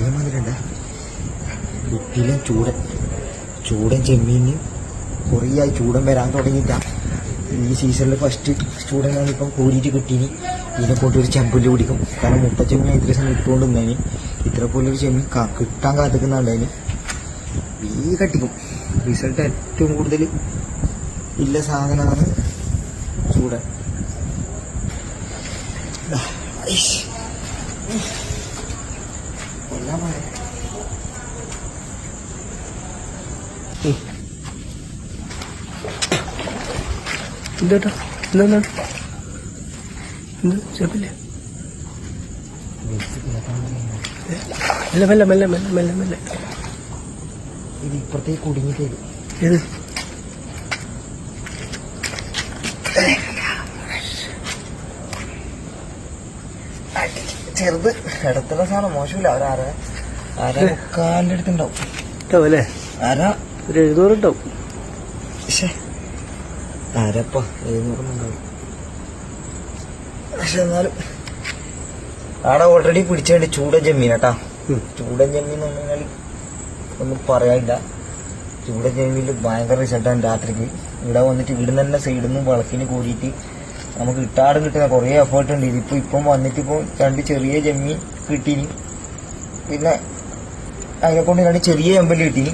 ചെമ്മീൻ വന്നിട്ടുണ്ട്. കുപ്പിയിലും ചൂടൻ ചെമ്മീന് കുറേയായി ചൂടൻ വരാൻ തുടങ്ങിയിട്ടാണ്. ഈ സീസണിൽ ഫസ്റ്റ് ചൂടനാണ് ഇപ്പം കോരിയിട്ട് കിട്ടീനി. ഇതിനെ കൊണ്ടൊരു ചെമ്പല് പിടിക്കും. കാരണം മുട്ട ചെമ്മീൻ ഇത്ര സമയം ഇട്ടുകൊണ്ടിരുന്നതിന് ഇത്ര പോലൊരു ചെമ്മീൻ കിട്ടാൻ കാത്തിക്കുന്നുണ്ടായിന്. ഈ കട്ടിക്കും. റിസൾട്ട് ഏറ്റവും കൂടുതൽ ഇല്ല സാധനമാണ് ചൂടൻ. എല്ലാം എന്താ എന്താ ചെപ്പില്ലേ? മെല്ലെ മെല്ലെ മെല്ലെ മെല്ലെ മെല്ലെ. ഇത് ഇപ്പുറത്തേക്ക് കുടുങ്ങിട്ടേ. ഏത് ചെറുത് ഇടത്തുള്ള സാധനം മോശമില്ല. കാലിന്റെ അടുത്തുണ്ടാവും അല്ലേ? ഒരു 700 ഉണ്ടാവും. ആരപ്പ 700 ഉണ്ടാവും. പക്ഷെ എന്നാലും ആടെ ഓൾറെഡി പിടിച്ചേണ്ട ചൂടൻ ചെമ്മീൻ കേട്ടാ. ചൂടൻ ചെമ്മീൻ എന്ന് പറഞ്ഞാൽ ഒന്നും പറയാനില്ല. ചൂടൻ ചെമ്മീനിൽ ഭയങ്കര റിസൾട്ടാണ്. രാത്രിക്ക് ഇവിടെ വന്നിട്ട് ഇവിടുന്ന് തന്നെ സൈഡിൽ നിന്ന് വിളക്കിന് കൂടിയിട്ട് നമുക്ക് കിട്ടാടും കിട്ടുന്ന കുറേ എഫേർട്ട് ഉണ്ട്. ഇപ്പം വന്നിട്ട് ഇപ്പോൾ 2 ചെറിയ ചെമ്മീൻ കിട്ടീനി. പിന്നെ അതിനെക്കൊണ്ട് 2 ചെറിയ ചെമ്പല് കിട്ടീനി.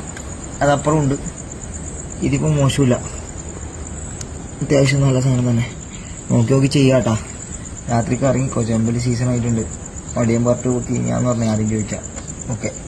അതപ്പുറം ഉണ്ട്. ഇതിപ്പോൾ മോശമില്ല, അത്യാവശ്യം നല്ല സാധനം തന്നെ. നോക്കി ചെയ്യാട്ടാ. രാത്രിക്ക് ഇറങ്ങിക്കോ. ചെമ്പല് സീസൺ ആയിട്ടുണ്ട്. മടിയൻ പാർട്ട് കൂട്ടി ഞാൻ പറഞ്ഞ ആദ്യം ചോദിക്കാം. ഓക്കെ.